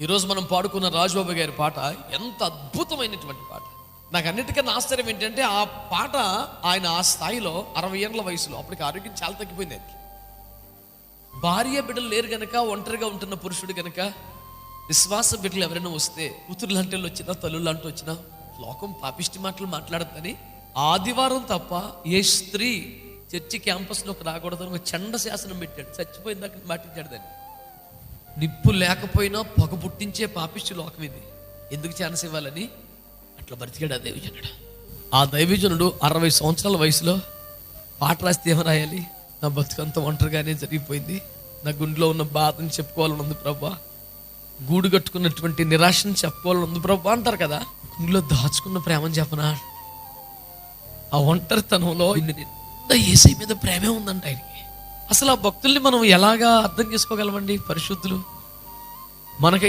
ఈరోజు మనం పాడుకున్న రాజబాబు గారి పాట ఎంత అద్భుతమైనటువంటి పాట. నాకు అన్నిటికన్నా ఆశ్చర్యం ఏంటంటే ఆ పాట ఆయన ఆ స్థాయిలో 60 ఏళ్ళ వయసులో, అప్పటికి ఆరోగ్యం చాలా తగ్గిపోయింది. ఆయనకి భార్య బిడ్డలు లేరు గనక, ఒంటరిగా ఉంటున్న పురుషుడు గనక, విశ్వాస బిడ్డలు ఎవరైనా వస్తే, కూతురు లాంటి వాళ్ళు వచ్చినా, తల్లులు లాంటి వచ్చినా, లోకం పాపిష్టి మాటలు మాట్లాడద్దని ఆదివారం తప్ప ఏ స్త్రీ చర్చి క్యాంపస్లోకి రాకూడదని ఒక చండ శాసనం పెట్టాడు. చచ్చిపోయిందాక మాటించాడు దాన్ని. నిప్పు లేకపోయినా పొగ పుట్టించే పాపిష్టి లోకం ఇది, ఎందుకు ఛాన్స్ ఇవ్వాలని అట్లా బ్రతికాడు ఆ దైవజనుడు. ఆ దైవజనుడు 60 సంవత్సరాల వయసులో పాట రాస్తే ఏమో రాయాలి, నా బతుకంతా ఒంటరిగానే జరిగిపోయింది, నా గుండెలో ఉన్న బాధను చెప్పుకోవాలని ఉంది ప్రభా, గూడు కట్టుకున్నటువంటి నిరాశను చెప్పుకోవాలని ఉంది ప్రభా అంటారు కదా. గుండెలో దాచుకున్న ప్రేమని చెప్పనా, ఆ ఒంటరితనంలో నిండా యేసయ్య మీద ప్రేమే ఉందంట ఆయనకి. అసలు ఆ భక్తుల్ని మనం ఎలాగా అర్థం చేసుకోగలమండి పరిశుద్ధులు? మనకైతే